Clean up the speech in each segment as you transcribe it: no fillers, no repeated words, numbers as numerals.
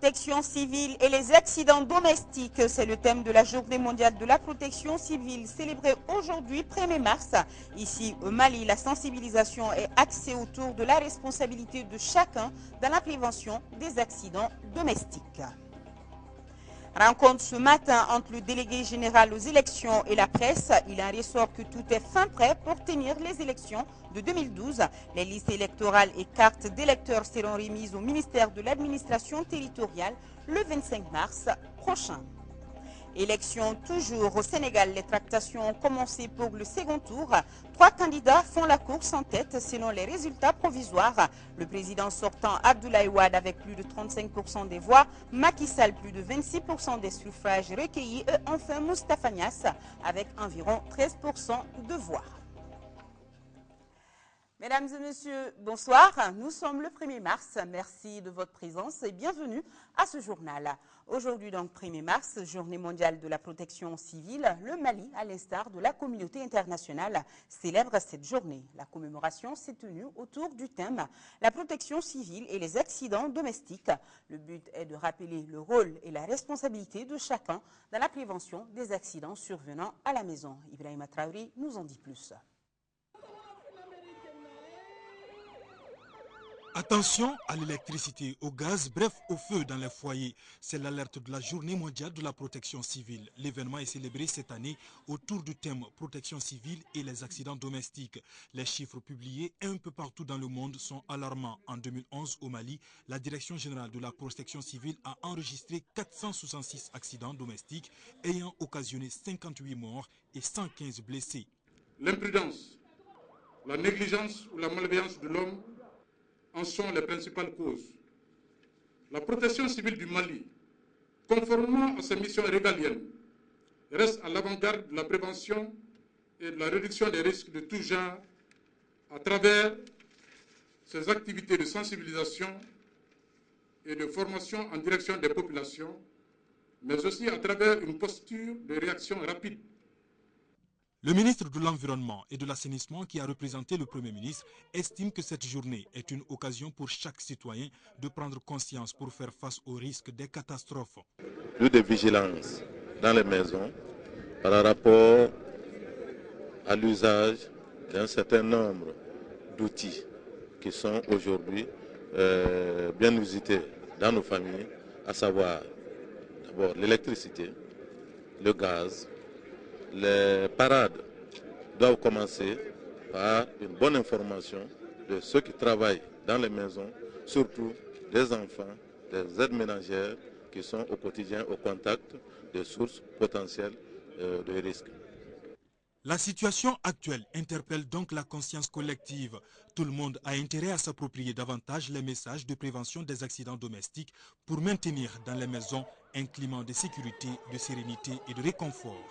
protection civile et les accidents domestiques, c'est le thème de la Journée mondiale de la protection civile célébrée aujourd'hui 1er mars. Ici au Mali, la sensibilisation est axée autour de la responsabilité de chacun dans la prévention des accidents domestiques. Rencontre ce matin entre le délégué général aux élections et la presse. Il en ressort que tout est fin prêt pour tenir les élections de 2012. Les listes électorales et cartes d'électeurs seront remises au ministère de l'administration territoriale le 25 mars prochain. Élection toujours au Sénégal, les tractations ont commencé pour le second tour. 3 candidats font la course en tête selon les résultats provisoires. Le président sortant Abdoulaye Wade avec plus de 35% des voix, Macky Sall plus de 26% des suffrages recueillis et enfin Moustapha Niasse avec environ 13% de voix. Mesdames et messieurs, bonsoir. Nous sommes le 1er mars. Merci de votre présence et bienvenue à ce journal. Aujourd'hui, donc 1er mars, journée mondiale de la protection civile, le Mali, à l'instar de la communauté internationale, célèbre cette journée. La commémoration s'est tenue autour du thème « La protection civile et les accidents domestiques ». Le but est de rappeler le rôle et la responsabilité de chacun dans la prévention des accidents survenant à la maison. Ibrahima Traoré nous en dit plus. Attention à l'électricité, au gaz, bref au feu dans les foyers. C'est l'alerte de la Journée mondiale de la protection civile. L'événement est célébré cette année autour du thème protection civile et les accidents domestiques. Les chiffres publiés un peu partout dans le monde sont alarmants. En 2011 au Mali, la Direction générale de la protection civile a enregistré 466 accidents domestiques ayant occasionné 58 morts et 115 blessés. L'imprudence, la négligence ou la malveillance de l'homme en sont les principales causes. La protection civile du Mali, conformément à ses missions régaliennes, reste à l'avant-garde de la prévention et de la réduction des risques de tout genre à travers ses activités de sensibilisation et de formation en direction des populations, mais aussi à travers une posture de réaction rapide. Le ministre de l'Environnement et de l'Assainissement, qui a représenté le Premier ministre, estime que cette journée est une occasion pour chaque citoyen de prendre conscience pour faire face aux risques des catastrophes. Plus de vigilance dans les maisons par rapport à l'usage d'un certain nombre d'outils qui sont aujourd'hui bien usités dans nos familles, à savoir d'abord l'électricité, le gaz. Les parades doivent commencer par une bonne information de ceux qui travaillent dans les maisons, surtout des enfants, des aides ménagères qui sont au quotidien au contact de sources potentielles de risques. La situation actuelle interpelle donc la conscience collective. Tout le monde a intérêt à s'approprier davantage les messages de prévention des accidents domestiques pour maintenir dans les maisons un climat de sécurité, de sérénité et de réconfort.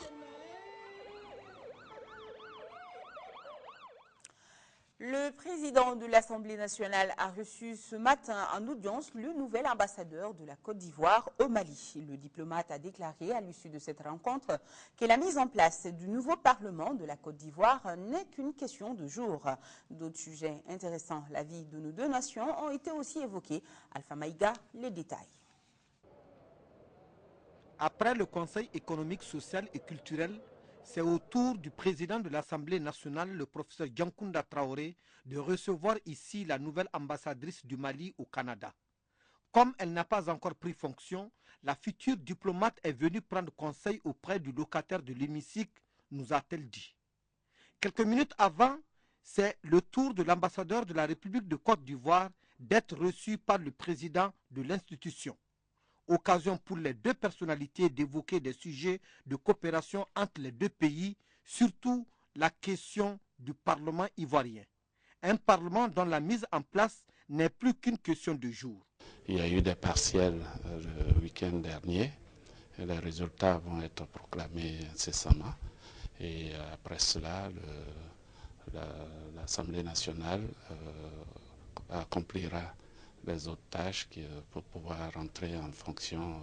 Le président de l'Assemblée nationale a reçu ce matin en audience le nouvel ambassadeur de la Côte d'Ivoire au Mali. Le diplomate a déclaré à l'issue de cette rencontre que la mise en place du nouveau Parlement de la Côte d'Ivoire n'est qu'une question de jours. D'autres sujets intéressants, la vie de nos deux nations, ont été aussi évoqués. Alpha Maïga, les détails. Après le Conseil économique, social et culturel, c'est au tour du président de l'Assemblée nationale, le professeur Diankounda Traoré, de recevoir ici la nouvelle ambassadrice du Mali au Canada. Comme elle n'a pas encore pris fonction, la future diplomate est venue prendre conseil auprès du locataire de l'hémicycle, nous a-t-elle dit. Quelques minutes avant, c'est le tour de l'ambassadeur de la République de Côte d'Ivoire d'être reçu par le président de l'institution. Occasion pour les deux personnalités d'évoquer des sujets de coopération entre les deux pays, surtout la question du Parlement ivoirien. Un Parlement dont la mise en place n'est plus qu'une question de jours. Il y a eu des partiels le week-end dernier. Et les résultats vont être proclamés incessamment. Et après cela, l'Assemblée nationale accomplira les autres tâches pour pouvoir entrer en fonction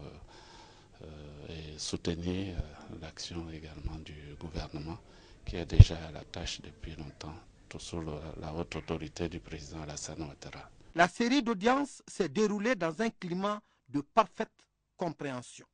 et soutenir l'action également du gouvernement qui est déjà à la tâche depuis longtemps, tout sous la haute autorité du président Alassane Ouattara. La série d'audiences s'est déroulée dans un climat de parfaite compréhension.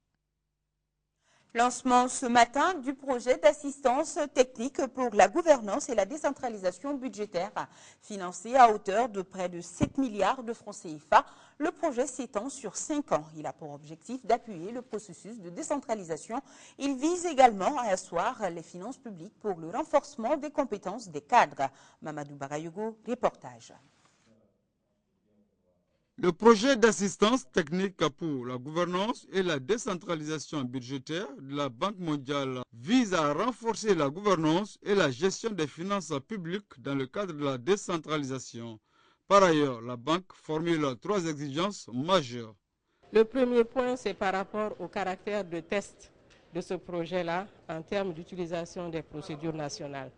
Lancement ce matin du projet d'assistance technique pour la gouvernance et la décentralisation budgétaire, financé à hauteur de près de 7 milliards de francs CFA. Le projet s'étend sur 5 ans. Il a pour objectif d'appuyer le processus de décentralisation. Il vise également à asseoir les finances publiques pour le renforcement des compétences des cadres. Mamadou Barayogo, reportage. Le projet d'assistance technique pour la gouvernance et la décentralisation budgétaire de la Banque mondiale vise à renforcer la gouvernance et la gestion des finances publiques dans le cadre de la décentralisation. Par ailleurs, la Banque formule 3 exigences majeures. Le premier point, c'est par rapport au caractère de test de ce projet-là en termes d'utilisation des procédures nationales.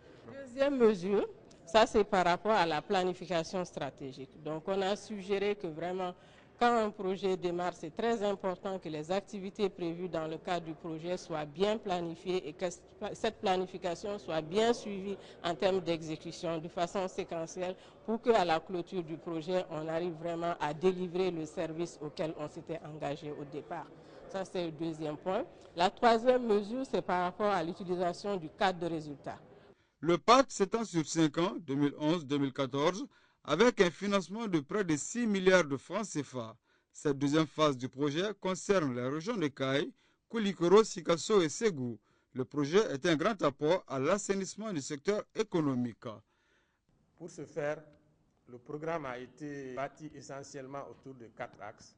Deuxième mesure, ça, c'est par rapport à la planification stratégique. Donc, on a suggéré que vraiment, quand un projet démarre, c'est très important que les activités prévues dans le cadre du projet soient bien planifiées et que cette planification soit bien suivie en termes d'exécution de façon séquentielle pour qu'à la clôture du projet, on arrive vraiment à délivrer le service auquel on s'était engagé au départ. Ça, c'est le deuxième point. La troisième mesure, c'est par rapport à l'utilisation du cadre de résultats. Le pacte s'étend sur 5 ans, 2011-2014, avec un financement de près de 6 milliards de francs CFA. Cette deuxième phase du projet concerne les régions de Caille, Koulikoro, Sikasso et Ségou. Le projet est un grand apport à l'assainissement du secteur économique. Pour ce faire, le programme a été bâti essentiellement autour de 4 axes,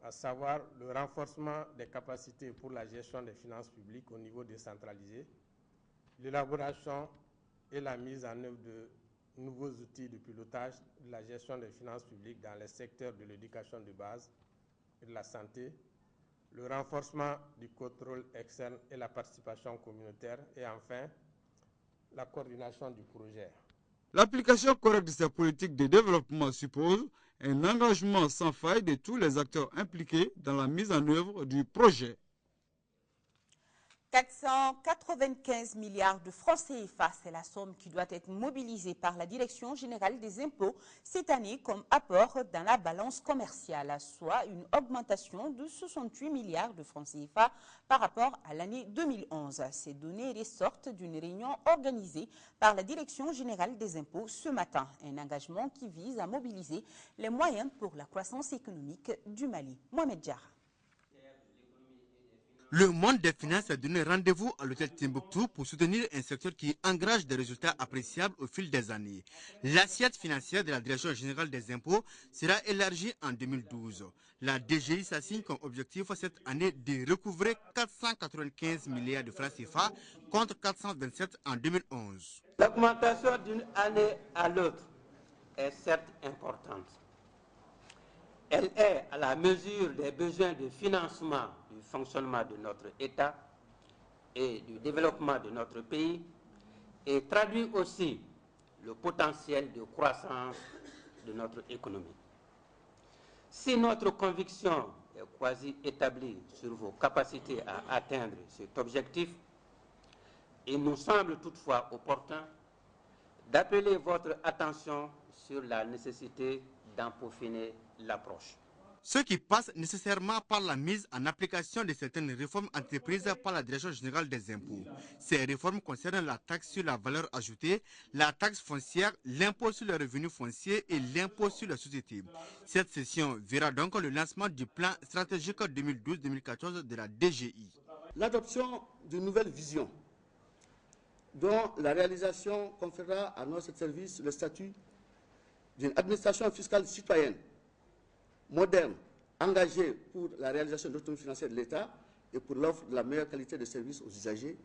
à savoir le renforcement des capacités pour la gestion des finances publiques au niveau décentralisé, l'élaboration et la mise en œuvre de nouveaux outils de pilotage de la gestion des finances publiques dans les secteurs de l'éducation de base et de la santé, le renforcement du contrôle externe et la participation communautaire et enfin la coordination du projet. L'application correcte de ces politiques de développement suppose un engagement sans faille de tous les acteurs impliqués dans la mise en œuvre du projet. 495 milliards de francs CFA, c'est la somme qui doit être mobilisée par la Direction générale des impôts cette année comme apport dans la balance commerciale, soit une augmentation de 68 milliards de francs CFA par rapport à l'année 2011. Ces données ressortent d'une réunion organisée par la Direction générale des impôts ce matin, un engagement qui vise à mobiliser les moyens pour la croissance économique du Mali. Mohamed Diarra. Le monde des finances a donné rendez-vous à l'hôtel Timbuktu pour soutenir un secteur qui engrange des résultats appréciables au fil des années. L'assiette financière de la Direction générale des impôts sera élargie en 2012. La DGI s'assigne comme objectif cette année de recouvrer 495 milliards de francs CFA contre 427 en 2011. L'augmentation d'une année à l'autre est certes importante. Elle est à la mesure des besoins de financement du fonctionnement de notre État et du développement de notre pays et traduit aussi le potentiel de croissance de notre économie. Si notre conviction est quasi établie sur vos capacités à atteindre cet objectif, il nous semble toutefois opportun d'appeler votre attention sur la nécessité d'en peaufiner l'approche. Ce qui passe nécessairement par la mise en application de certaines réformes entreprises par la Direction générale des impôts. Ces réformes concernent la taxe sur la valeur ajoutée, la taxe foncière, l'impôt sur le revenu foncier et l'impôt sur la société. Cette session verra donc le lancement du plan stratégique 2012-2014 de la DGI. L'adoption d'une nouvelle vision dont la réalisation conférera à notre service le statut d'une administration fiscale citoyenne, moderne, engagée pour la réalisation de l'autonomie financière de l'État et pour l'offre de la meilleure qualité de service aux usagers,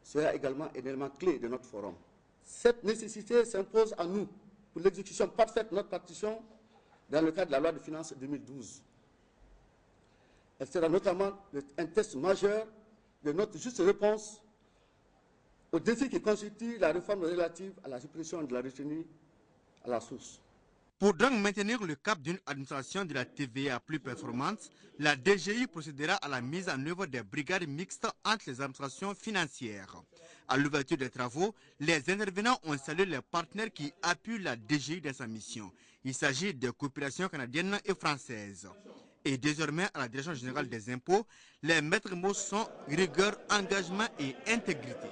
sera également un élément clé de notre forum. Cette nécessité s'impose à nous pour l'exécution parfaite de notre partition dans le cadre de la loi de finances 2012. Elle sera notamment un test majeur de notre juste réponse aux défis qui constituent la réforme relative à la suppression de la retenue à la source. Pour donc maintenir le cap d'une administration de la TVA plus performante, la DGI procédera à la mise en œuvre des brigades mixtes entre les administrations financières. À l'ouverture des travaux, les intervenants ont salué les partenaires qui appuient la DGI dans sa mission. Il s'agit de coopérations canadiennes et françaises. Et désormais, à la Direction générale des impôts, les maîtres mots sont rigueur, engagement et intégrité.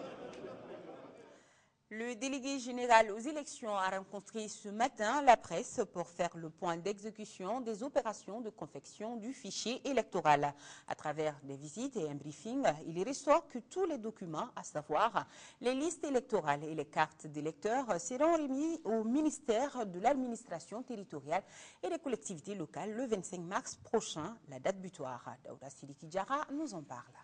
Le délégué général aux élections a rencontré ce matin la presse pour faire le point d'exécution des opérations de confection du fichier électoral. À travers des visites et un briefing, il ressort que tous les documents, à savoir les listes électorales et les cartes d'électeurs, seront remis au ministère de l'administration territoriale et des collectivités locales le 25 mars prochain, la date butoir. Daouda Sidiki Diarra nous en parle.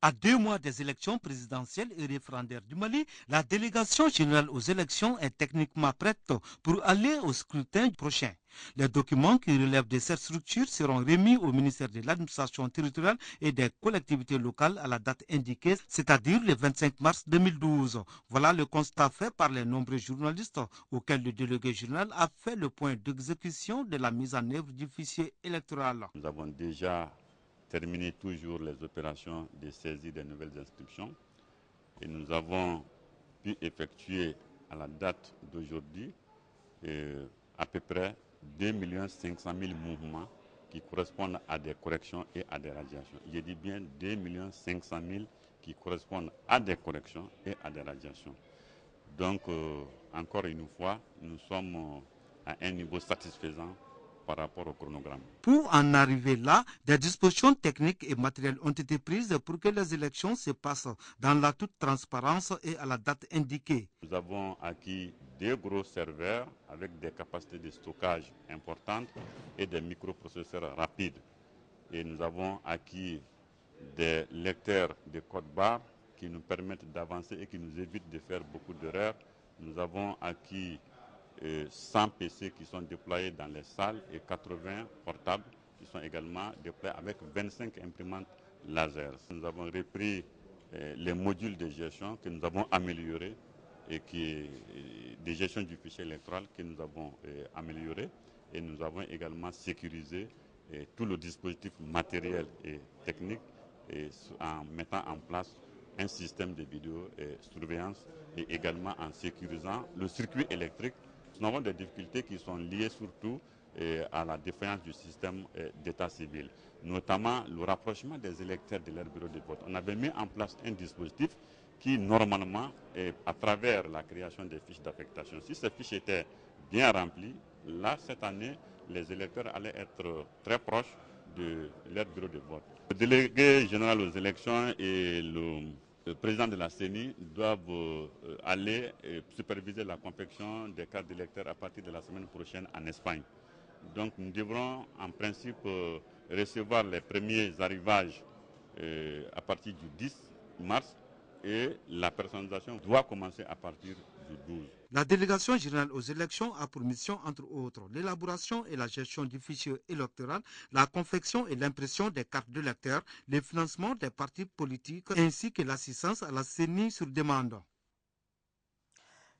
À 2 mois des élections présidentielles et référendaires du Mali, la délégation générale aux élections est techniquement prête pour aller au scrutin prochain. Les documents qui relèvent de cette structure seront remis au ministère de l'administration territoriale et des collectivités locales à la date indiquée, c'est-à-dire le 25 mars 2012. Voilà le constat fait par les nombreux journalistes auxquels le délégué général a fait le point d'exécution de la mise en œuvre du fichier électoral. Nous avons déjà terminer toujours les opérations de saisie des nouvelles inscriptions et nous avons pu effectuer à la date d'aujourd'hui à peu près 2 500 000 mouvements qui correspondent à des corrections et à des radiations. Je dis bien 2 500 000 qui correspondent à des corrections et à des radiations. Donc, encore une fois, nous sommes à un niveau satisfaisant par rapport au chronogramme. Pour en arriver là, des dispositions techniques et matérielles ont été prises pour que les élections se passent dans la toute transparence et à la date indiquée. Nous avons acquis des gros serveurs avec des capacités de stockage importantes et des microprocesseurs rapides. Et nous avons acquis des lecteurs de code barre qui nous permettent d'avancer et qui nous évitent de faire beaucoup d'erreurs. Nous avons acquis 100 PC qui sont déployés dans les salles et 80 portables qui sont également déployés avec 25 imprimantes laser. Nous avons repris les modules de gestion que nous avons améliorés et des gestions du fichier électoral que nous avons améliorés et nous avons également sécurisé tout le dispositif matériel et technique en mettant en place un système de vidéosurveillance et également en sécurisant le circuit électrique. Nous avons des difficultés qui sont liées surtout à la défaillance du système d'état civil, notamment le rapprochement des électeurs de leur bureau de vote. On avait mis en place un dispositif qui, normalement, à travers la création des fiches d'affectation, si ces fiches étaient bien remplies, là, cette année, les électeurs allaient être très proches de leur bureau de vote. Le délégué général aux élections et le président de la CENI doivent aller superviser la confection des cartes d'électeurs à partir de la semaine prochaine en Espagne. Donc nous devrons en principe recevoir les premiers arrivages à partir du 10 mars et la personnalisation doit commencer à partir du 12. La délégation générale aux élections a pour mission, entre autres, l'élaboration et la gestion du fichier électoral, la confection et l'impression des cartes d'électeurs, le financement des partis politiques ainsi que l'assistance à la CENI sur demande.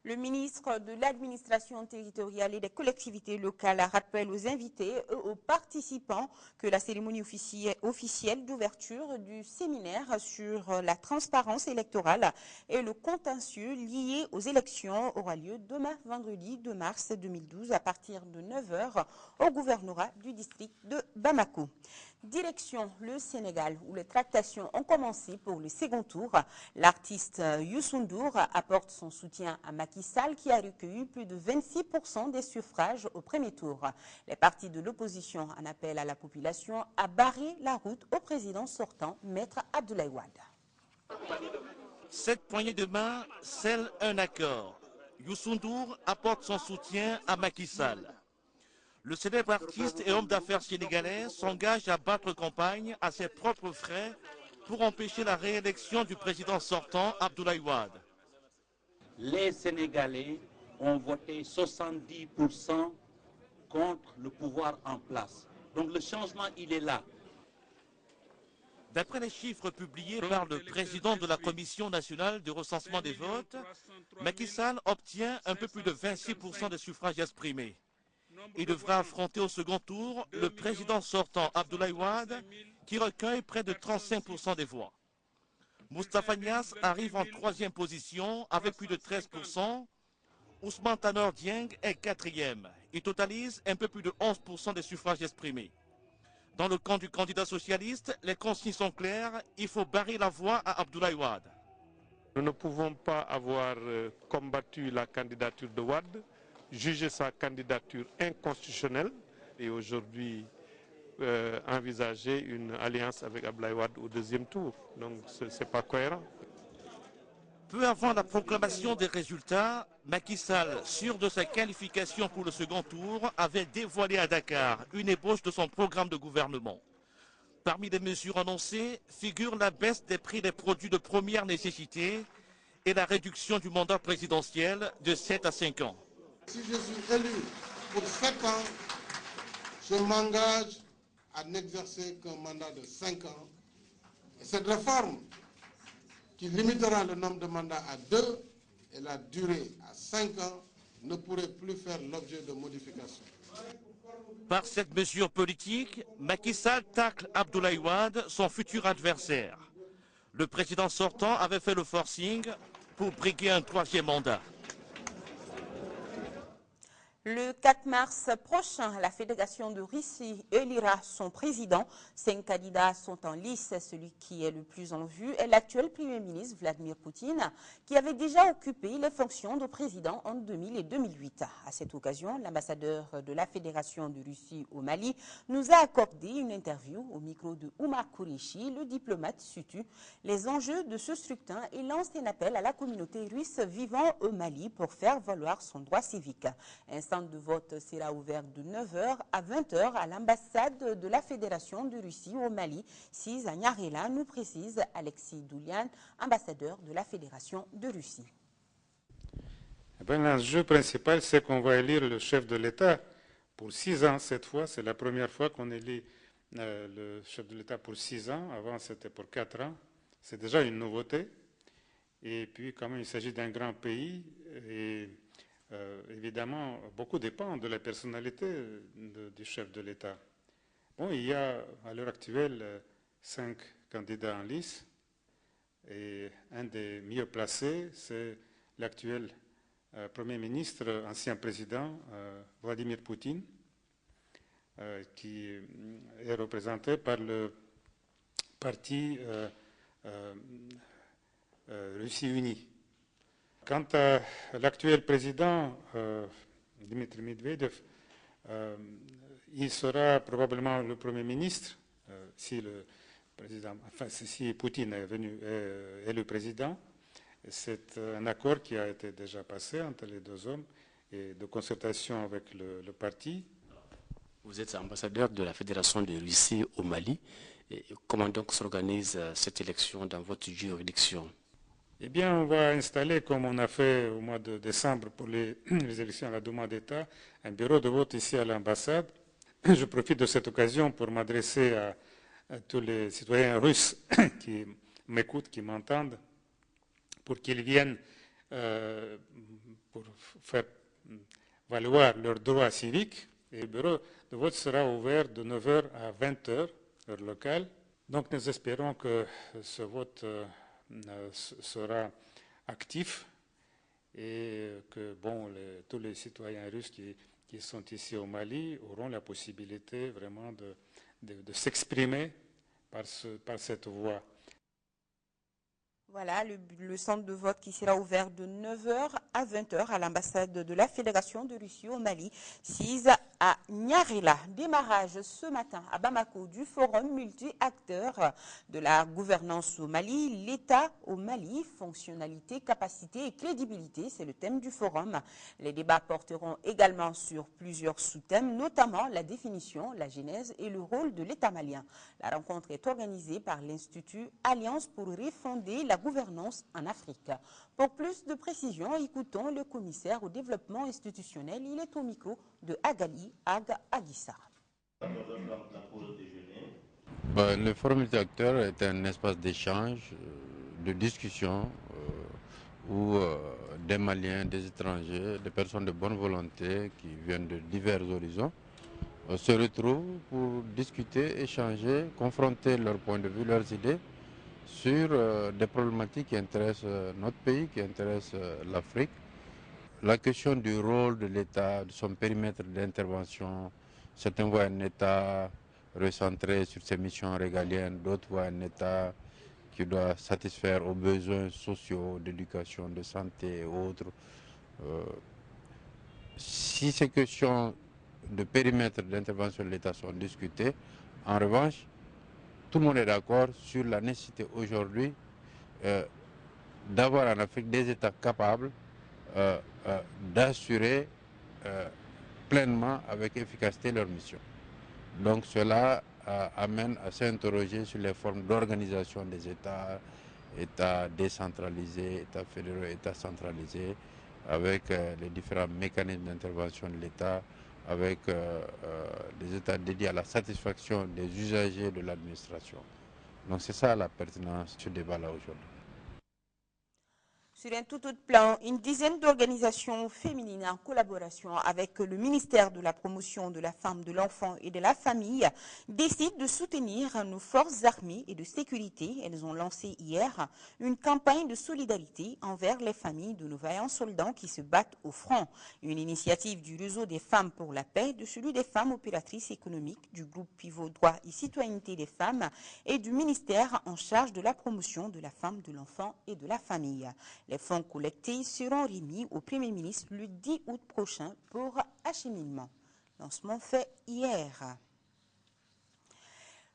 Le ministre de l'Administration territoriale et des collectivités locales rappelle aux invités et aux participants que la cérémonie officielle d'ouverture du séminaire sur la transparence électorale et le contentieux lié aux élections aura lieu demain, vendredi 2 mars 2012, à partir de 9h au gouvernorat du district de Bamako. Direction le Sénégal, où les tractations ont commencé pour le second tour. L'artiste Youssou N'Dour apporte son soutien à Macky Sall, qui a recueilli plus de 26% des suffrages au premier tour. Les partis de l'opposition en appellent à la population à barrer la route au président sortant, Maître Abdoulaye Wade. Cette poignée de main scelle un accord. Youssou N'Dour apporte son soutien à Macky Sall. Le célèbre artiste et homme d'affaires sénégalais s'engage à battre campagne à ses propres frais pour empêcher la réélection du président sortant, Abdoulaye Wade. Les Sénégalais ont voté 70% contre le pouvoir en place. Donc le changement, il est là. D'après les chiffres publiés par le président de la Commission nationale de recensement des votes, Macky Sall obtient un peu plus de 26% des suffrages exprimés. Il devra affronter au second tour le président sortant Abdoulaye Wade qui recueille près de 35% des voix. Moustapha Niasse arrive en troisième position avec plus de 13%. Ousmane Tanor Dieng est quatrième. il totalise un peu plus de 11% des suffrages exprimés. Dans le camp du candidat socialiste, les consignes sont claires, il faut barrer la voie à Abdoulaye Wade. Nous ne pouvons pas avoir combattu la candidature de Wade, jugé sa candidature inconstitutionnelle et aujourd'hui envisager une alliance avec Abdoulaye Wade au deuxième tour. Donc ce n'est pas cohérent. Peu avant la proclamation des résultats, Macky Sall, sûr de sa qualification pour le second tour, avait dévoilé à Dakar une ébauche de son programme de gouvernement. Parmi les mesures annoncées figure la baisse des prix des produits de première nécessité et la réduction du mandat présidentiel de 7 à 5 ans. Si je suis élu pour 7 ans, je m'engage à n'exercer qu'un mandat de 5 ans. Et cette réforme qui limitera le nombre de mandats à 2 et la durée à 5 ans ne pourrait plus faire l'objet de modifications. Par cette mesure politique, Macky Sall tacle Abdoulaye Wade, son futur adversaire. Le président sortant avait fait le forcing pour briguer un 3e mandat. Le 4 mars prochain, la Fédération de Russie élira son président. 5 candidats sont en lice. Celui qui est le plus en vue est l'actuel Premier ministre Vladimir Poutine, qui avait déjà occupé les fonctions de président en 2000 et 2008. À cette occasion, l'ambassadeur de la Fédération de Russie au Mali nous a accordé une interview au micro de Oumar Kourechi. Le diplomate situe les enjeux de ce scrutin et lance un appel à la communauté russe vivant au Mali pour faire valoir son droit civique. Un centre de vote sera ouvert de 9h à 20h à l'ambassade de la Fédération de Russie au Mali, 6 à Nyarela, nous précise Alexis Doulian, ambassadeur de la Fédération de Russie. L'enjeu principal, c'est qu'on va élire le chef de l'État pour 6 ans cette fois. C'est la première fois qu'on élit le chef de l'État pour 6 ans. Avant, c'était pour 4 ans. C'est déjà une nouveauté. Et puis, quand même, il s'agit d'un grand pays. Et évidemment, beaucoup dépend de la personnalité du chef de l'État. Bon, il y a à l'heure actuelle 5 candidats en lice. Et un des mieux placés, c'est l'actuel Premier ministre, ancien président, Vladimir Poutine, qui est représenté par le parti Russie Unie. Quant à l'actuel président, Dmitry Medvedev, il sera probablement le Premier ministre si Poutine est le président. C'est un accord qui a été déjà passé entre les deux hommes et de concertation avec le parti. Vous êtes ambassadeur de la Fédération de Russie au Mali. Et comment donc s'organise cette élection dans votre juridiction? Eh bien, on va installer, comme on a fait au mois de décembre pour les élections à la Douma d'État, un bureau de vote ici à l'ambassade. Je profite de cette occasion pour m'adresser à tous les citoyens russes qui m'écoutent, qui m'entendent, pour qu'ils viennent pour faire valoir leurs droits civiques. Et le bureau de vote sera ouvert de 9h à 20h, heure locale. Donc nous espérons que ce vote sera actif et que tous les citoyens russes qui sont ici au Mali auront la possibilité vraiment de s'exprimer par cette voie. Voilà le centre de vote qui sera ouvert de 9h à 20h à l'ambassade de la Fédération de Russie au Mali, 6 à Nyarela. Démarrage ce matin à Bamako du forum multi-acteurs de la gouvernance au Mali, l'État au Mali, fonctionnalité, capacité et crédibilité, c'est le thème du forum. Les débats porteront également sur plusieurs sous-thèmes, notamment la définition, la genèse et le rôle de l'État malien. La rencontre est organisée par l'Institut Alliance pour refonder la gouvernance en Afrique. Pour plus de précisions, écoutons le commissaire au développement institutionnel. Il est au micro de Agali Aga Aguissa. Le forum multi-acteurs est un espace d'échange, de discussion où des Maliens, des étrangers, des personnes de bonne volonté qui viennent de divers horizons se retrouvent pour discuter, échanger, confronter leurs points de vue, leurs idées sur des problématiques qui intéressent notre pays, qui intéressent l'Afrique. la question du rôle de l'État, de son périmètre d'intervention, certains voient un État recentré sur ses missions régaliennes, d'autres voient un État qui doit satisfaire aux besoins sociaux, d'éducation, de santé et autres. Si ces questions de périmètre d'intervention de l'État sont discutées, en revanche, tout le monde est d'accord sur la nécessité aujourd'hui d'avoir en Afrique des États capables d'assurer pleinement, avec efficacité, leur mission. Donc cela amène à s'interroger sur les formes d'organisation des États, États décentralisés, États fédéraux, États centralisés, avec les différents mécanismes d'intervention de l'État, avec des États dédiés à la satisfaction des usagers de l'administration. Donc c'est ça la pertinence de ce débat-là aujourd'hui. Sur un tout autre plan, une dizaine d'organisations féminines en collaboration avec le ministère de la Promotion de la Femme, de l'Enfant et de la Famille décident de soutenir nos forces armées et de sécurité. Elles ont lancé hier une campagne de solidarité envers les familles de nos vaillants soldats qui se battent au front. Une initiative du réseau des femmes pour la paix, de celui des femmes opératrices économiques, du groupe Pivot Droit et Citoyenneté des femmes et du ministère en charge de la promotion de la femme, de l'enfant et de la famille. Les fonds collectés seront remis au Premier ministre le 10 août prochain pour acheminement. Lancement fait hier.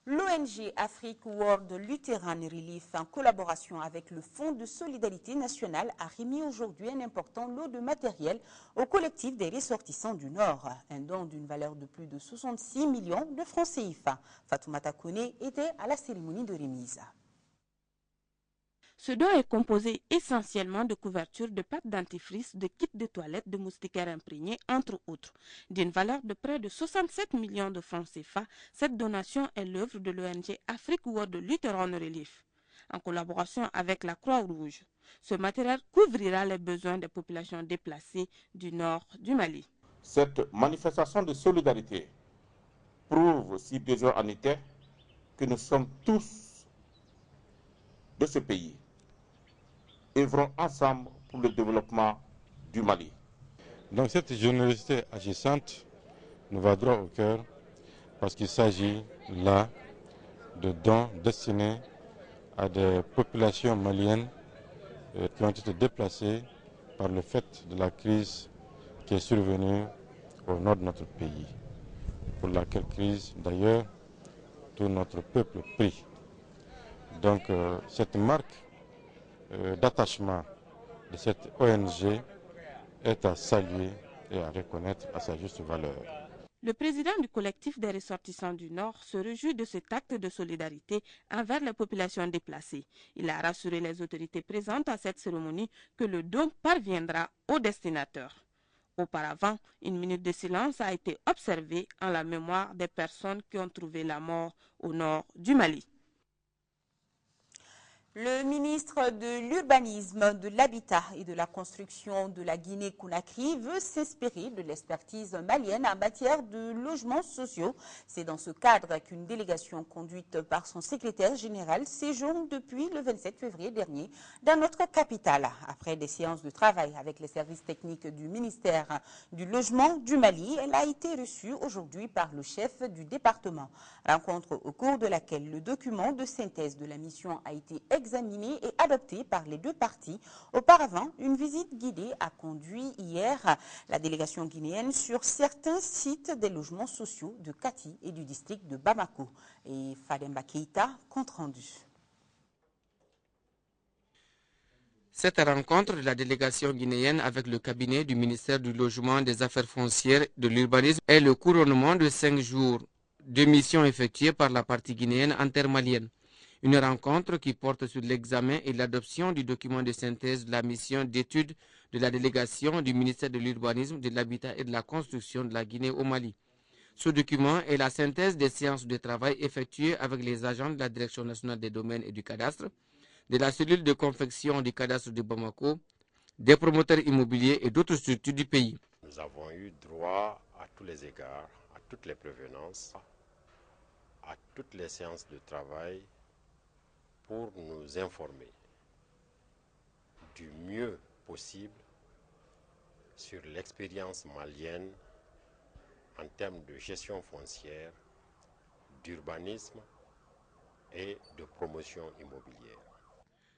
L'ONG Afrique World Lutheran Relief, en collaboration avec le Fonds de solidarité nationale, a remis aujourd'hui un important lot de matériel au collectif des ressortissants du Nord. Un don d'une valeur de plus de 66 millions de francs CFA. Fatoumata Kone était à la cérémonie de remise. Ce don est composé essentiellement de couvertures, de pâte dentifrice, de kits de toilette, de moustiquaires imprégnés, entre autres. D'une valeur de près de 67 millions de francs CFA, cette donation est l'œuvre de l'ONG Afrique World Lutheran Relief, en collaboration avec la Croix-Rouge. Ce matériel couvrira les besoins des populations déplacées du nord du Mali. Cette manifestation de solidarité prouve, si besoin en était, que nous sommes tous de ce pays. Œuvrons ensemble pour le développement du Mali. Donc cette générosité agissante nous va droit au cœur parce qu'il s'agit là de dons destinés à des populations maliennes qui ont été déplacées par le fait de la crise qui est survenue au nord de notre pays. Pour laquelle crise, d'ailleurs, tout notre peuple prie. Donc cette marque d'attachement de cette ONG est à saluer et à reconnaître à sa juste valeur. Le président du collectif des ressortissants du Nord se réjouit de cet acte de solidarité envers les populations déplacées. Il a rassuré les autorités présentes à cette cérémonie que le don parviendra au destinataire. Auparavant, une minute de silence a été observée en la mémoire des personnes qui ont trouvé la mort au nord du Mali. Le ministre de l'Urbanisme, de l'Habitat et de la Construction de la Guinée-Conakry veut s'inspirer de l'expertise malienne en matière de logements sociaux. C'est dans ce cadre qu'une délégation conduite par son secrétaire général séjourne depuis le 27 février dernier dans notre capitale. Après des séances de travail avec les services techniques du ministère du Logement du Mali, elle a été reçue aujourd'hui par le chef du département. Rencontre au cours de laquelle le document de synthèse de la mission a été examiné et adopté par les deux parties. Auparavant, une visite guidée a conduit hier la délégation guinéenne sur certains sites des logements sociaux de Kati et du district de Bamako. Et Fademba Keïta, compte rendu. Cette rencontre de la délégation guinéenne avec le cabinet du ministère du Logement, des Affaires foncières et de l'Urbanisme est le couronnement de 5 jours de missions effectuées par la partie guinéenne intermalienne. Une rencontre qui porte sur l'examen et l'adoption du document de synthèse de la mission d'étude de la délégation du ministère de l'Urbanisme, de l'Habitat et de la Construction de la Guinée au Mali. Ce document est la synthèse des séances de travail effectuées avec les agents de la Direction nationale des domaines et du cadastre, de la cellule de confection du cadastre de Bamako, des promoteurs immobiliers et d'autres structures du pays. Nous avons eu droit à tous les égards, à toutes les prévenances, à toutes les séances de travail pour nous informer du mieux possible sur l'expérience malienne en termes de gestion foncière, d'urbanisme et de promotion immobilière.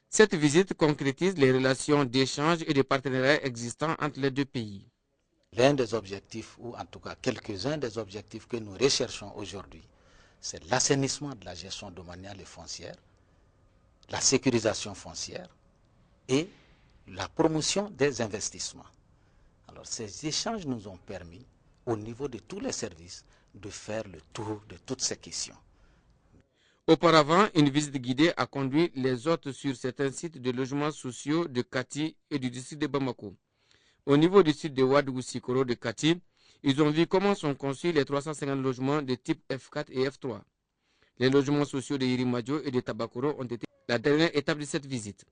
Cette visite concrétise les relations d'échange et de partenariat existants entre les deux pays. L'un des objectifs, ou en tout cas quelques-uns des objectifs que nous recherchons aujourd'hui, c'est l'assainissement de la gestion domaniale et foncière, la sécurisation foncière et la promotion des investissements. Alors ces échanges nous ont permis, au niveau de tous les services, de faire le tour de toutes ces questions. Auparavant, une visite guidée a conduit les hôtes sur certains sites de logements sociaux de Kati et du district de Bamako. Au niveau du site de Ouadou-Sikoro de Kati, ils ont vu comment sont conçus les 350 logements de type F4 et F3. Les logements sociaux de Irimadio et de Tabakoro ont été la dernière étape de cette visite.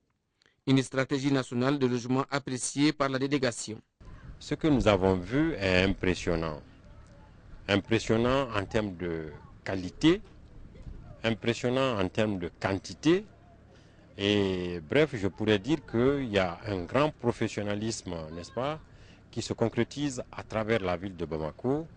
Une stratégie nationale de logement appréciée par la délégation. Ce que nous avons vu est impressionnant. Impressionnant en termes de qualité, impressionnant en termes de quantité. Et bref, je pourrais dire qu'il y a un grand professionnalisme, n'est-ce pas, qui se concrétise à travers la ville de Bamako.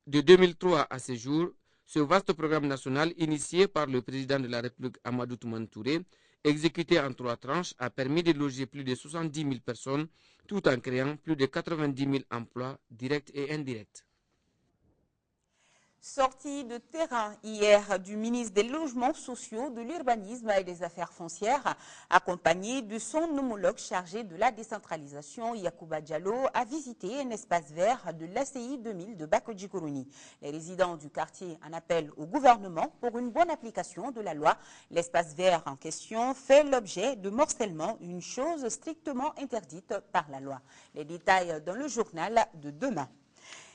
De 2003 à ce jour, ce vaste programme national initié par le président de la République Amadou Toumane Touré, exécuté en 3 tranches, a permis de loger plus de 70 000 personnes tout en créant plus de 90 000 emplois directs et indirects. Sortie de terrain hier du ministre des Logements sociaux, de l'Urbanisme et des Affaires foncières, accompagné de son homologue chargé de la décentralisation, Yacouba Diallo, a visité un espace vert de l'ACI 2000 de Bako-Djikorouni. Les résidents du quartier en appellent au gouvernement pour une bonne application de la loi. L'espace vert en question fait l'objet de morcellement, une chose strictement interdite par la loi. Les détails dans le journal de demain.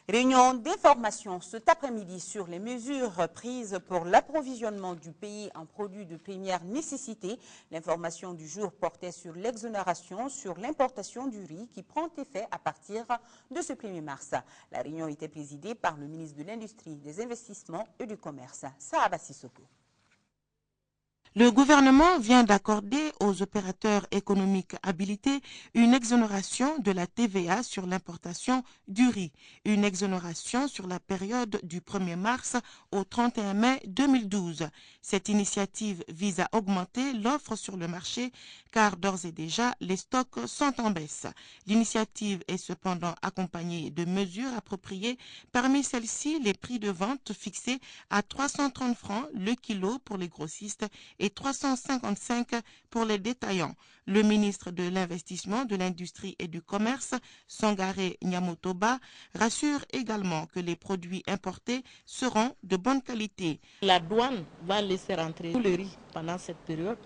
Réunion d'information cet après-midi sur les mesures prises pour l'approvisionnement du pays en produits de première nécessité. L'information du jour portait sur l'exonération sur l'importation du riz qui prend effet à partir de ce 1er mars. La réunion était présidée par le ministre de l'Industrie, des Investissements et du Commerce, Sahaba Sissoko. Le gouvernement vient d'accorder aux opérateurs économiques habilités une exonération de la TVA sur l'importation du riz, une exonération sur la période du 1er mars au 31 mai 2012. Cette initiative vise à augmenter l'offre sur le marché car d'ores et déjà les stocks sont en baisse. L'initiative est cependant accompagnée de mesures appropriées. Parmi celles-ci, les prix de vente fixés à 330 francs le kilo pour les grossistes et 355 pour les détaillants. Le ministre de l'Investissement, de l'Industrie et du Commerce, Sangaré Nyamotoba, rassure également que les produits importés seront de bonne qualité. La douane va laisser rentrer tout le riz pendant cette période,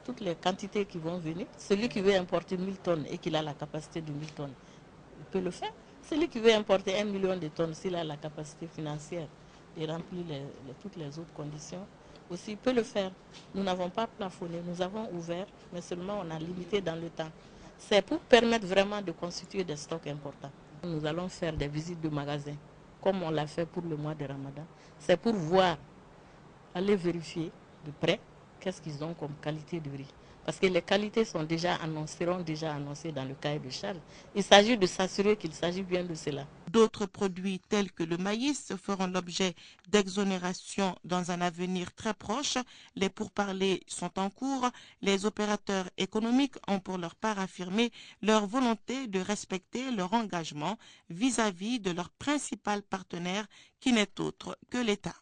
toutes les quantités qui vont venir. Celui qui veut importer 1000 tonnes et qu'il a la capacité de 1000 tonnes, il peut le faire. Celui qui veut importer 1 million de tonnes, s'il a la capacité financière de remplir toutes les autres conditions, aussi peut le faire. Nous n'avons pas plafonné, nous avons ouvert, mais seulement on a limité dans le temps. C'est pour permettre vraiment de constituer des stocks importants. Nous allons faire des visites de magasins, comme on l'a fait pour le mois de Ramadan. C'est pour voir, aller vérifier de près qu'est-ce qu'ils ont comme qualité de riz. Parce que les qualités seront déjà annoncées dans le cahier de charges. Il s'agit de s'assurer qu'il s'agit bien de cela. D'autres produits tels que le maïs feront l'objet d'exonération dans un avenir très proche. Les pourparlers sont en cours. Les opérateurs économiques ont pour leur part affirmé leur volonté de respecter leur engagement vis-à-vis de leur principal partenaire qui n'est autre que l'État.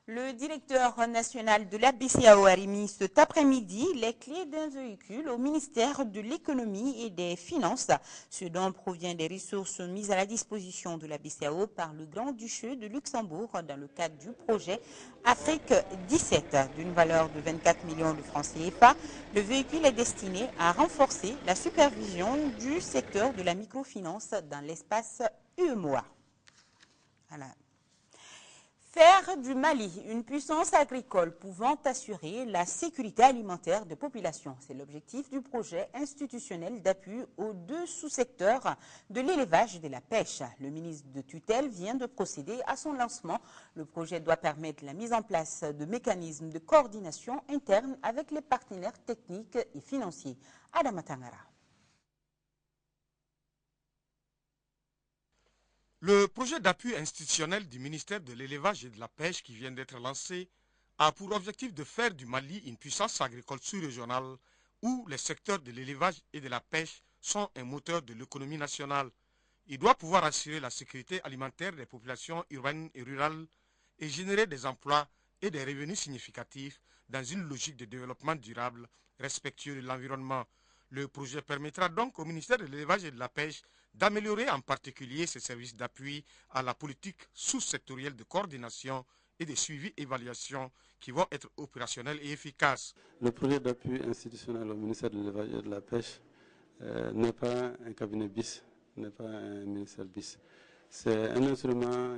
Le directeur national de la BCAO a remis cet après-midi les clés d'un véhicule au ministère de l'Économie et des Finances, ce dont provient des ressources mises à la disposition de la BCAO par le Grand-Duché de Luxembourg dans le cadre du projet Afrique 17 d'une valeur de 24 millions de francs CFA. Le véhicule est destiné à renforcer la supervision du secteur de la microfinance dans l'espace UEMOA. Voilà. Faire du Mali une puissance agricole pouvant assurer la sécurité alimentaire des populations. C'est l'objectif du projet institutionnel d'appui aux 2 sous-secteurs de l'élevage et de la pêche. Le ministre de tutelle vient de procéder à son lancement. Le projet doit permettre la mise en place de mécanismes de coordination interne avec les partenaires techniques et financiers. Adama Tangara. Le projet d'appui institutionnel du ministère de l'élevage et de la pêche qui vient d'être lancé a pour objectif de faire du Mali une puissance agricole sous-régionale où les secteurs de l'élevage et de la pêche sont un moteur de l'économie nationale. Il doit pouvoir assurer la sécurité alimentaire des populations urbaines et rurales et générer des emplois et des revenus significatifs dans une logique de développement durable, respectueux de l'environnement. Le projet permettra donc au ministère de l'élevage et de la pêche d'améliorer en particulier ses services d'appui à la politique sous-sectorielle de coordination et de suivi-évaluation qui vont être opérationnels et efficaces. Le projet d'appui institutionnel au ministère de l'élevage et de la pêche n'est pas un cabinet bis, n'est pas un ministère bis. C'est un instrument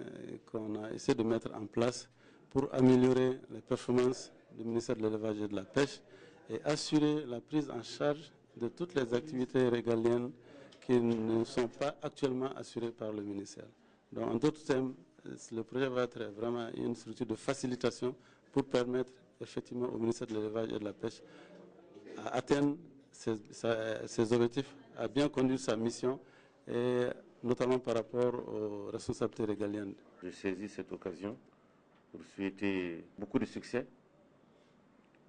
qu'on a essayé de mettre en place pour améliorer les performances du ministère de l'élevage et de la pêche et assurer la prise en charge de toutes les activités régaliennes qui ne sont pas actuellement assurées par le ministère. Donc, en d'autres termes, le projet va être vraiment une structure de facilitation pour permettre effectivement au ministère de l'élevage et de la pêche à atteindre ses objectifs, à bien conduire sa mission, et notamment par rapport aux responsabilités régaliennes. Je saisis cette occasion pour souhaiter beaucoup de succès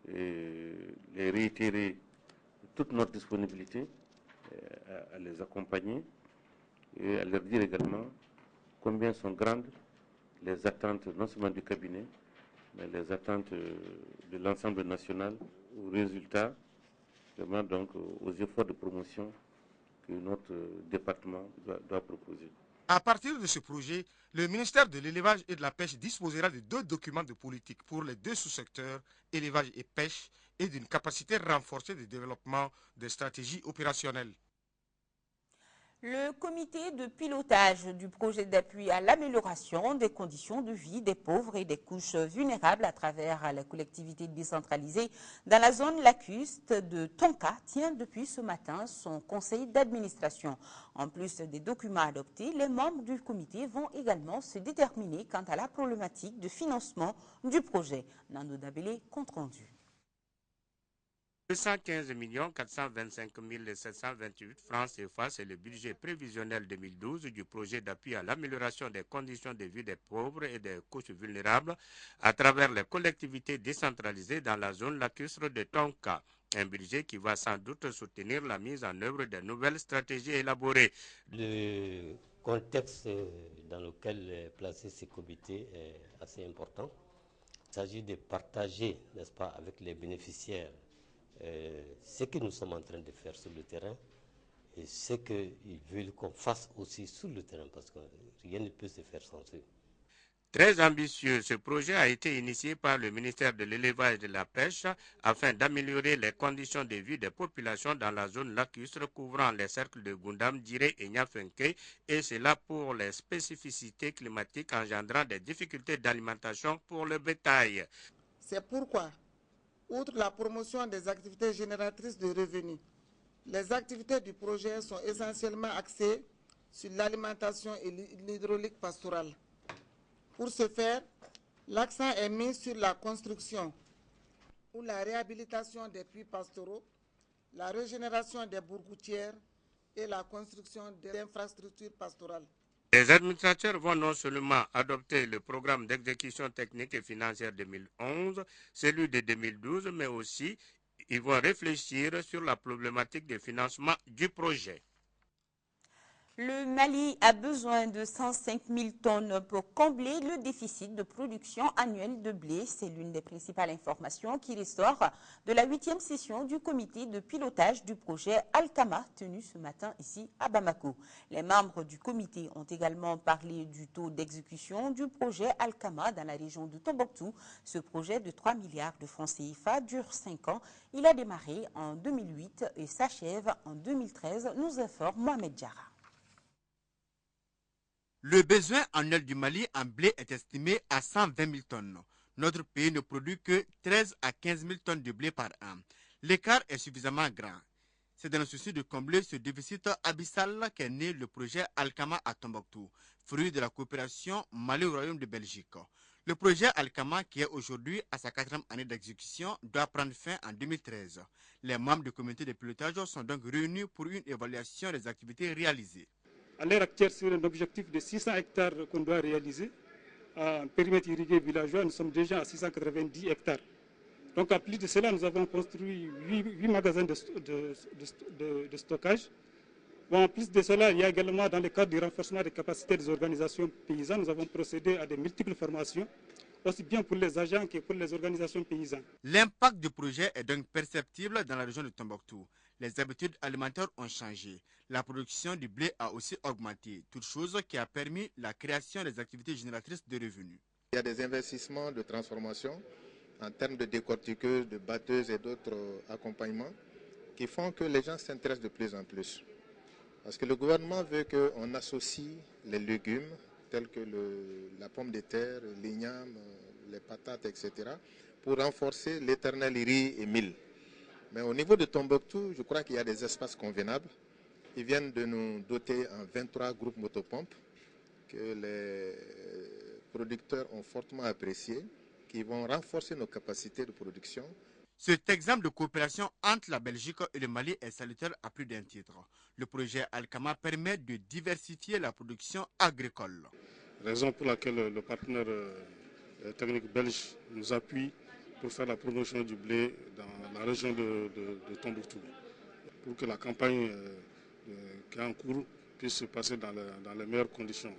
et les réitérer toute notre disponibilité à les accompagner et à leur dire également combien sont grandes les attentes non seulement du cabinet, mais les attentes de l'ensemble national aux résultats, vraiment donc aux efforts de promotion que notre département doit proposer. À partir de ce projet, le ministère de l'élevage et de la pêche disposera de 2 documents de politique pour les 2 sous-secteurs, élevage et pêche, et d'une capacité renforcée de développement des stratégies opérationnelles. Le comité de pilotage du projet d'appui à l'amélioration des conditions de vie des pauvres et des couches vulnérables à travers les collectivités décentralisées dans la zone lacustre de Tonka tient depuis ce matin son conseil d'administration. En plus des documents adoptés, les membres du comité vont également se déterminer quant à la problématique de financement du projet. Nando Dabélé, compte rendu. 215 425 728 francs CFA, c'est le budget prévisionnel 2012 du projet d'appui à l'amélioration des conditions de vie des pauvres et des couches vulnérables à travers les collectivités décentralisées dans la zone lacustre de Tonka. Un budget qui va sans doute soutenir la mise en œuvre de nouvelles stratégies élaborées. Le contexte dans lequel est placé ces comités est assez important. Il s'agit de partager, n'est-ce pas, avec les bénéficiaires ce que nous sommes en train de faire sur le terrain et ce qu'ils veulent qu'on fasse aussi sur le terrain, parce que rien ne peut se faire sans eux. Très ambitieux, ce projet a été initié par le ministère de l'élevage et de la pêche afin d'améliorer les conditions de vie des populations dans la zone lacustre couvrant les cercles de Gundam, Diré et Nyafenke, et cela pour les spécificités climatiques engendrant des difficultés d'alimentation pour le bétail. C'est pourquoi, outre la promotion des activités génératrices de revenus, les activités du projet sont essentiellement axées sur l'alimentation et l'hydraulique pastorale. Pour ce faire, l'accent est mis sur la construction ou la réhabilitation des puits pastoraux, la régénération des bourgoutières et la construction d'infrastructures pastorales. Les administrateurs vont non seulement adopter le programme d'exécution technique et financière 2011, celui de 2012, mais aussi ils vont réfléchir sur la problématique de financement du projet. Le Mali a besoin de 105 000 tonnes pour combler le déficit de production annuelle de blé. C'est l'une des principales informations qui ressort de la 8e session du comité de pilotage du projet Alkama tenu ce matin ici à Bamako. Les membres du comité ont également parlé du taux d'exécution du projet Alkama dans la région de Tombouctou. Ce projet de 3 milliards de francs CFA dure 5 ans. Il a démarré en 2008 et s'achève en 2013, nous informe Mohamed Diarra. Le besoin annuel du Mali en blé est estimé à 120 000 tonnes. Notre pays ne produit que 13 à 15 000 tonnes de blé par an. L'écart est suffisamment grand. C'est dans le souci de combler ce déficit abyssal qu'est né le projet Alkama à Tombouctou, fruit de la coopération Mali-Royaume de Belgique. Le projet Alkama, qui est aujourd'hui à sa 4e année d'exécution, doit prendre fin en 2013. Les membres du comité de pilotage sont donc réunis pour une évaluation des activités réalisées. À l'heure actuelle, sur un objectif de 600 hectares qu'on doit réaliser, en périmètre irrigué villageois, nous sommes déjà à 690 hectares. Donc, à plus de cela, nous avons construit 8 magasins de stockage. Bon, en plus de cela, il y a également, dans le cadre du renforcement des capacités des organisations paysannes, nous avons procédé à de multiples formations, aussi bien pour les agents que pour les organisations paysannes. L'impact du projet est donc perceptible dans la région de Tombouctou. Les habitudes alimentaires ont changé. La production du blé a aussi augmenté, toute chose qui a permis la création des activités génératrices de revenus. Il y a des investissements de transformation en termes de décortiqueuses, de batteuses et d'autres accompagnements qui font que les gens s'intéressent de plus en plus. Parce que le gouvernement veut qu'on associe les légumes tels que la pomme de terre, l'igname, les patates, etc. pour renforcer l'éternel riz et mil. Mais au niveau de Tombouctou, je crois qu'il y a des espaces convenables. Ils viennent de nous doter en 23 groupes motopompes que les producteurs ont fortement appréciés, qui vont renforcer nos capacités de production. Cet exemple de coopération entre la Belgique et le Mali est salutaire à plus d'un titre. Le projet Alkama permet de diversifier la production agricole. Raison pour laquelle le partenaire technique belge nous appuie pour faire la promotion du blé dans la région de Tombouctou, pour que la campagne qui est en cours puisse se passer dans les meilleures conditions.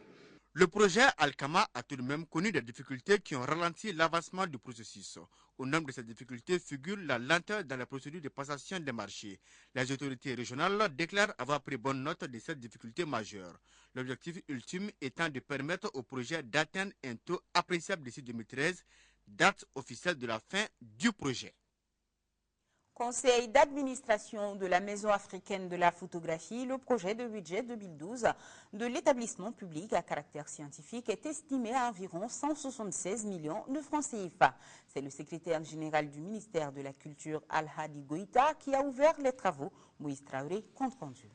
Le projet Alkama a tout de même connu des difficultés qui ont ralenti l'avancement du processus. Au nombre de ces difficultés figure la lenteur dans la procédure de passation des marchés. Les autorités régionales déclarent avoir pris bonne note de cette difficulté majeure. L'objectif ultime étant de permettre au projet d'atteindre un taux appréciable d'ici 2013, date officielle de la fin du projet. Conseil d'administration de la Maison africaine de la photographie, le projet de budget 2012 de l'établissement public à caractère scientifique est estimé à environ 176 millions de francs CFA. C'est le secrétaire général du ministère de la Culture, Al-Hadi Goïta, qui a ouvert les travaux. Moïse Traoré, compte rendu.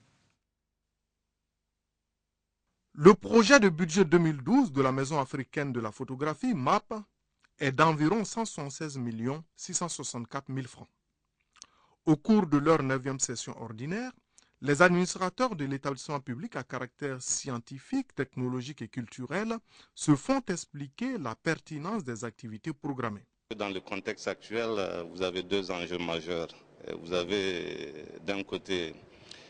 Le projet de budget 2012 de la Maison africaine de la photographie, MAP, est d'environ 176 664 000 francs. Au cours de leur 9e session ordinaire, les administrateurs de l'établissement public à caractère scientifique, technologique et culturel se font expliquer la pertinence des activités programmées. Dans le contexte actuel, vous avez deux enjeux majeurs. Vous avez d'un côté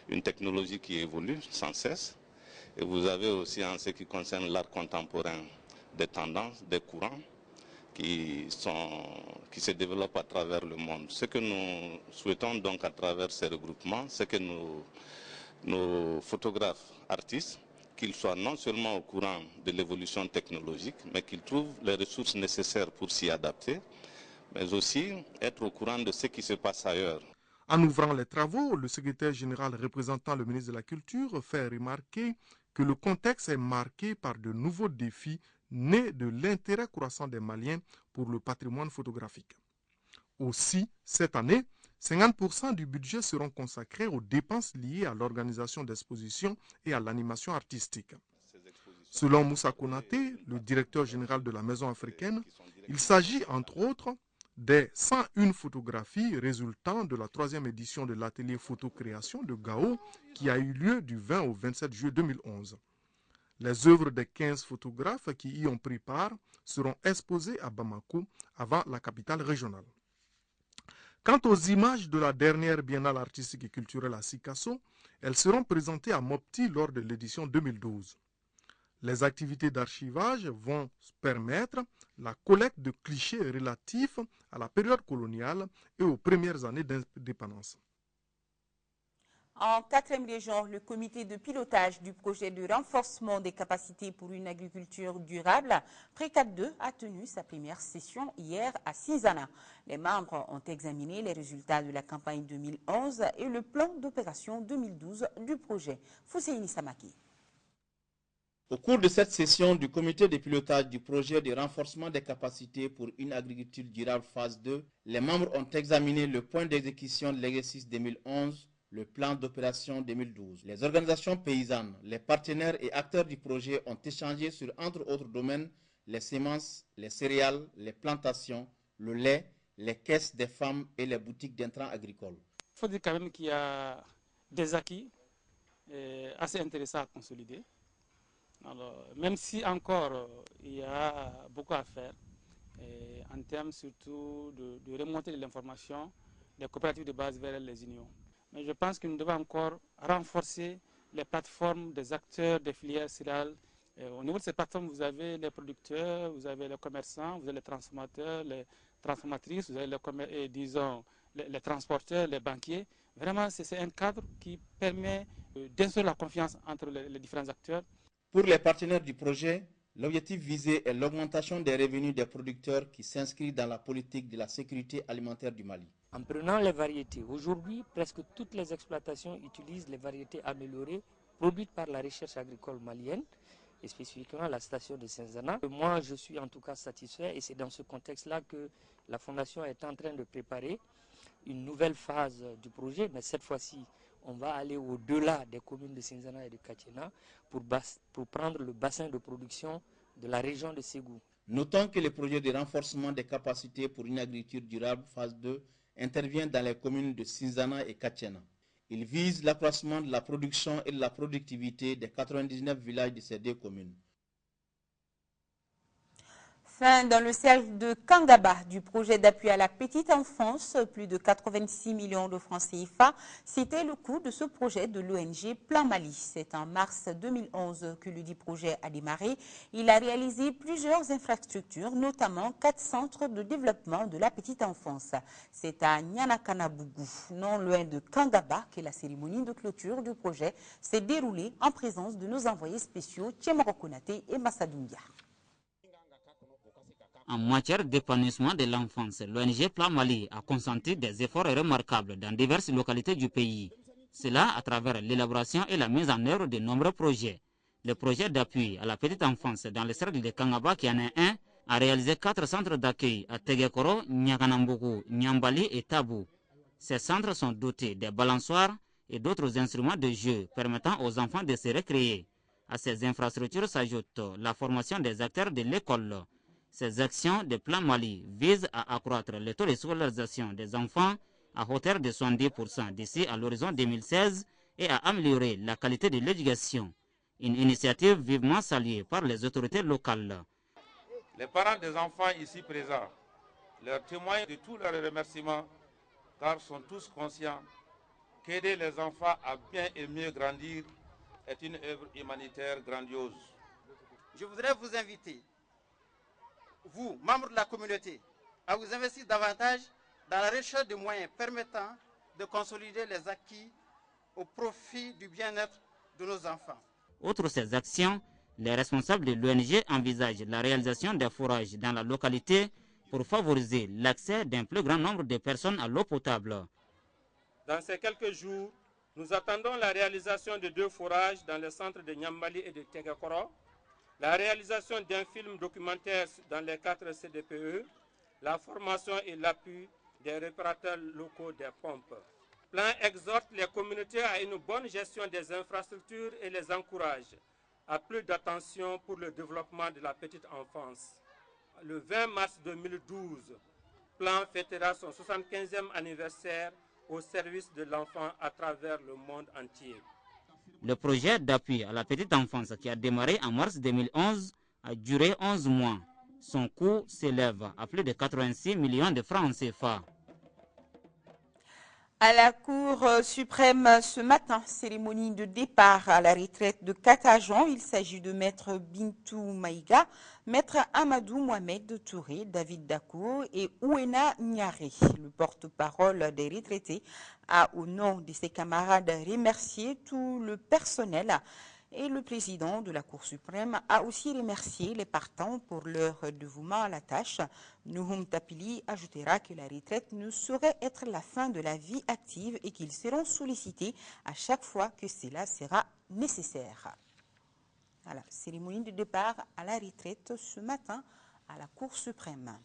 une technologie qui évolue sans cesse, et vous avez aussi en ce qui concerne l'art contemporain des tendances, des courants qui se développent à travers le monde. Ce que nous souhaitons donc à travers ces regroupements, c'est que nos photographes artistes, qu'ils soient non seulement au courant de l'évolution technologique, mais qu'ils trouvent les ressources nécessaires pour s'y adapter, mais aussi être au courant de ce qui se passe ailleurs. En ouvrant les travaux, le secrétaire général représentant le ministre de la Culture fait remarquer que le contexte est marqué par de nouveaux défis nés de l'intérêt croissant des Maliens pour le patrimoine photographique. Aussi, cette année, 50% du budget seront consacrés aux dépenses liées à l'organisation d'expositions et à l'animation artistique. Selon Moussa Konaté, le directeur général de la Maison africaine, il s'agit entre autres des 101 photographies résultant de la 3e édition de l'atelier photo-création de Gao qui a eu lieu du 20 au 27 juillet 2011. Les œuvres des 15 photographes qui y ont pris part seront exposées à Bamako avant la capitale régionale. Quant aux images de la dernière biennale artistique et culturelle à Sikasso, elles seront présentées à Mopti lors de l'édition 2012. Les activités d'archivage vont permettre la collecte de clichés relatifs à la période coloniale et aux premières années d'indépendance. En 4e région, le comité de pilotage du projet de renforcement des capacités pour une agriculture durable, PRECAD 2, a tenu sa première session hier à Cinzana. Les membres ont examiné les résultats de la campagne 2011 et le plan d'opération 2012 du projet. Fousseini Samaki. Au cours de cette session du comité de pilotage du projet de renforcement des capacités pour une agriculture durable phase 2, les membres ont examiné le point d'exécution de l'exercice 2011, le plan d'opération 2012. Les organisations paysannes, les partenaires et acteurs du projet ont échangé sur, entre autres domaines, les semences, les céréales, les plantations, le lait, les caisses des femmes et les boutiques d'intrants agricoles. Il faut dire quand même qu'il y a des acquis assez intéressant à consolider. Alors, même si encore il y a beaucoup à faire, en termes surtout de remonter de l'information des coopératives de base vers les unions. Mais je pense que nous devons encore renforcer les plateformes des acteurs des filières céréales. Au niveau de ces plateformes, vous avez les producteurs, vous avez les commerçants, vous avez les transformateurs, les transformatrices, vous avez les transporteurs, les banquiers. Vraiment, c'est un cadre qui permet d'instaurer la confiance entre les différents acteurs. Pour les partenaires du projet, l'objectif visé est l'augmentation des revenus des producteurs qui s'inscrivent dans la politique de la sécurité alimentaire du Mali. En prenant les variétés, aujourd'hui, presque toutes les exploitations utilisent les variétés améliorées produites par la recherche agricole malienne, et spécifiquement la station de Senzana. Moi, je suis en tout cas satisfait et c'est dans ce contexte-là que la Fondation est en train de préparer une nouvelle phase du projet, mais cette fois-ci, on va aller au-delà des communes de Senzana et de Katiena pour prendre le bassin de production de la région de Ségou. Notons que le projet de renforcement des capacités pour une agriculture durable phase 2 intervient dans les communes de Senzana et Katiena. Il vise l'accroissement de la production et de la productivité des 99 villages de ces deux communes. Fin dans le cercle de Kangaba du projet d'appui à la petite enfance, plus de 86 millions de francs CFA. C'était le coût de ce projet de l'ONG Plan Mali. C'est en mars 2011 que le dit projet a démarré. Il a réalisé plusieurs infrastructures, notamment 4 centres de développement de la petite enfance. C'est à Nyanakanabougou, non loin de Kangaba, que la cérémonie de clôture du projet s'est déroulée en présence de nos envoyés spéciaux Tchemoro Konate et Massadouya. En matière d'épanouissement de l'enfance, l'ONG Plan Mali a consenti des efforts remarquables dans diverses localités du pays. Cela à travers l'élaboration et la mise en œuvre de nombreux projets. Le projet d'appui à la petite enfance dans le cercle de Kangaba, qui en est un, a réalisé 4 centres d'accueil à Tegekoro, Nyakanamboku, Nyambali et Tabou. Ces centres sont dotés de balançoires et d'autres instruments de jeu permettant aux enfants de se recréer. À ces infrastructures s'ajoute la formation des acteurs de l'école. Ces actions de Plan Mali visent à accroître le taux de scolarisation des enfants à hauteur de 70% d'ici à l'horizon 2016 et à améliorer la qualité de l'éducation. Une initiative vivement saluée par les autorités locales. Les parents des enfants ici présents leur témoignent de tous leurs remerciements car sont tous conscients qu'aider les enfants à bien et mieux grandir est une œuvre humanitaire grandiose. Je voudrais vous inviter, vous, membres de la communauté, à vous investir davantage dans la recherche de moyens permettant de consolider les acquis au profit du bien-être de nos enfants. Outre ces actions, les responsables de l'ONG envisagent la réalisation des forages dans la localité pour favoriser l'accès d'un plus grand nombre de personnes à l'eau potable. Dans ces quelques jours, nous attendons la réalisation de 2 forages dans les centres de Nyambali et de Tegekoro, la réalisation d'un film documentaire dans les 4 CDPE, la formation et l'appui des réparateurs locaux des pompes. Le plan exhorte les communautés à une bonne gestion des infrastructures et les encourage à plus d'attention pour le développement de la petite enfance. Le 20 mars 2012, Plan fêtera son 75e anniversaire au service de l'enfant à travers le monde entier. Le projet d'appui à la petite enfance qui a démarré en mars 2011 a duré 11 mois. Son coût s'élève à plus de 86 millions de francs CFA. À la Cour suprême ce matin, cérémonie de départ à la retraite de 4 agents. Il s'agit de Maître Bintou Maïga, Maître Amadou Mohamed Touré, David Dako et Ouena Niaré. Le porte-parole des retraités a, au nom de ses camarades, remercié tout le personnel. Et le président de la Cour suprême a aussi remercié les partants pour leur dévouement à la tâche. Nouhoum Tapili ajoutera que la retraite ne saurait être la fin de la vie active et qu'ils seront sollicités à chaque fois que cela sera nécessaire. Voilà, cérémonie de départ à la retraite ce matin à la Cour suprême.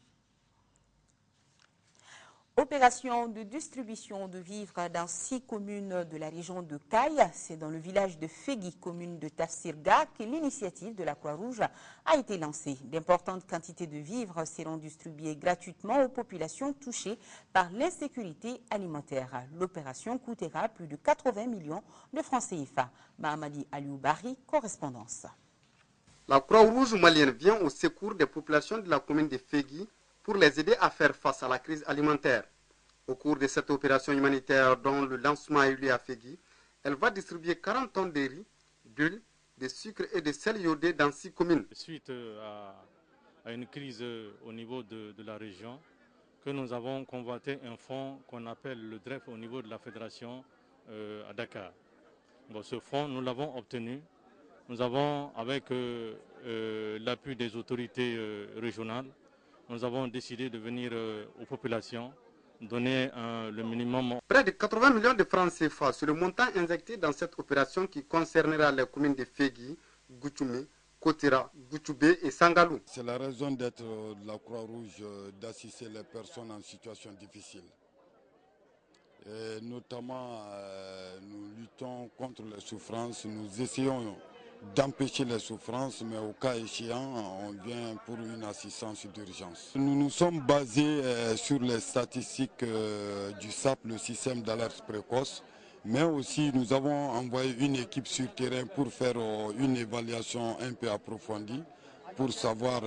Opération de distribution de vivres dans 6 communes de la région de Caille. C'est dans le village de Fegui, commune de Tafsirga, que l'initiative de la Croix-Rouge a été lancée. D'importantes quantités de vivres seront distribuées gratuitement aux populations touchées par l'insécurité alimentaire. L'opération coûtera plus de 80 millions de francs CFA. Mahamadi Alioubari, correspondance. La Croix-Rouge malienne vient au secours des populations de la commune de Fegui pour les aider à faire face à la crise alimentaire. Au cours de cette opération humanitaire dont le lancement a eu lieu à Fegui, elle va distribuer 40 tonnes de riz, d'huile, de sucre et de sel iodé dans 6 communes. Suite à une crise au niveau de la région, que nous avons convoité un fonds qu'on appelle le DREF au niveau de la fédération à Dakar. Bon, ce fonds, nous l'avons obtenu. Nous avons, avec l'appui des autorités régionales, nous avons décidé de venir aux populations, donner le minimum. Près de 80 millions de francs CFA, c'est le montant injecté dans cette opération qui concernera les communes de Fegui, Goutoumé, Kotira, Goutoubé et Sangalou. C'est la raison d'être de la Croix-Rouge d'assister les personnes en situation difficile. Et notamment, nous luttons contre les souffrances, nous essayons d'empêcher les souffrances, mais au cas échéant, on vient pour une assistance d'urgence. Nous nous sommes basés sur les statistiques du SAP, le système d'alerte précoce, mais aussi nous avons envoyé une équipe sur terrain pour faire une évaluation un peu approfondie pour savoir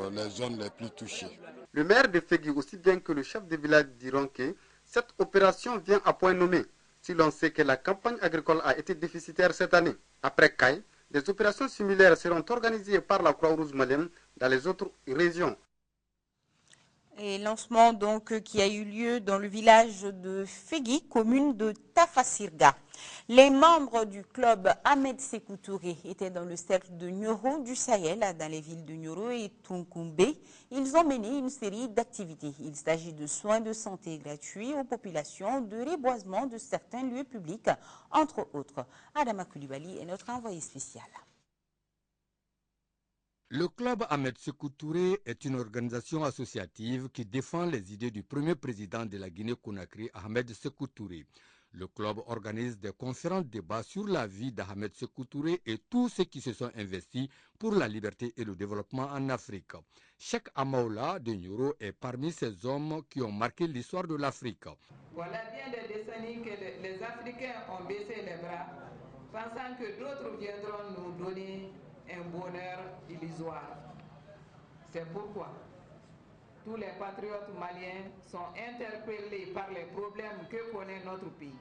les zones les plus touchées. Le maire de Fegui, aussi bien que le chef de village diront que cette opération vient à point nommé, si l'on sait que la campagne agricole a été déficitaire cette année. Après Caille, des opérations similaires seront organisées par la Croix-Rouge malienne dans les autres régions. Et lancement donc qui a eu lieu dans le village de Fegui, commune de Tafasirga. Les membres du club Ahmed Sékou Touré étaient dans le cercle de Nioro du Sahel, dans les villes de Nioro et Tunkumbe. Ils ont mené une série d'activités. Il s'agit de soins de santé gratuits aux populations, de reboisement de certains lieux publics, entre autres. Adama Koulibaly est notre envoyé spécial. Le club Ahmed Sékou Touré est une organisation associative qui défend les idées du premier président de la Guinée-Conakry, Ahmed Sékou Touré. Le club organise des conférences débats sur la vie d'Ahmed Sékou Touré et tous ceux qui se sont investis pour la liberté et le développement en Afrique. Cheikh Amaoula de Nioro est parmi ces hommes qui ont marqué l'histoire de l'Afrique. Voilà bien des décennies que les Africains ont baissé les bras, pensant que d'autres viendront nous donner un bonheur illusoire. C'est pourquoi tous les patriotes maliens sont interpellés par les problèmes que connaît notre pays.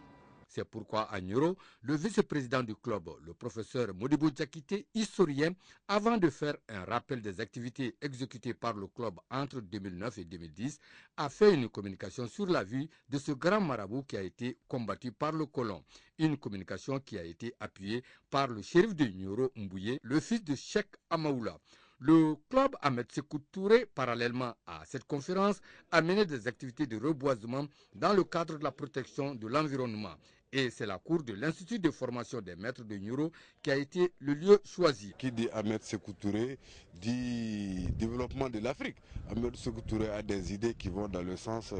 C'est pourquoi à Nioro, le vice-président du club, le professeur Modibo Diakité, historien, avant de faire un rappel des activités exécutées par le club entre 2009 et 2010, a fait une communication sur la vie de ce grand marabout qui a été combattu par le colon. Une communication qui a été appuyée par le shérif de Nioro Mbouye, le fils de Cheikh Amaoula. Le club Ahmed Sékou Touré, parallèlement à cette conférence, a mené des activités de reboisement dans le cadre de la protection de l'environnement. Et c'est la cour de l'Institut de formation des maîtres de Nioro qui a été le lieu choisi. Qui dit Ahmed Sékou Touré dit développement de l'Afrique. Ahmed Sékou Touré a des idées qui vont dans le sens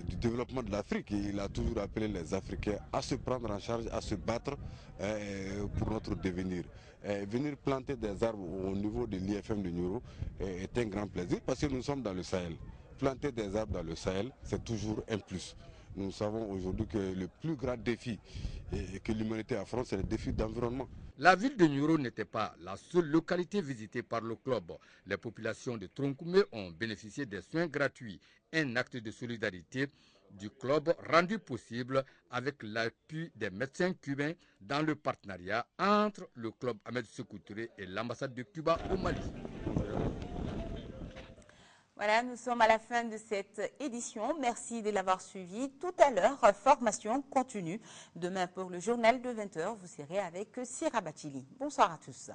du développement de l'Afrique. Il a toujours appelé les Africains à se prendre en charge, à se battre pour notre devenir. Venir planter des arbres au niveau de l'IFM de Nioro est un grand plaisir parce que nous sommes dans le Sahel. Planter des arbres dans le Sahel, c'est toujours un plus. Nous savons aujourd'hui que le plus grand défi que l'humanité affronte, c'est le défi d'environnement. La ville de Nioro n'était pas la seule localité visitée par le club. Les populations de Tronkoumé ont bénéficié des soins gratuits, un acte de solidarité du club rendu possible avec l'appui des médecins cubains dans le partenariat entre le club Ahmed Sékou Touré et l'ambassade de Cuba au Mali. Voilà, nous sommes à la fin de cette édition. Merci de l'avoir suivi. Tout à l'heure, formation continue. Demain, pour le journal de 20h, vous serez avec Sira Batili. Bonsoir à tous.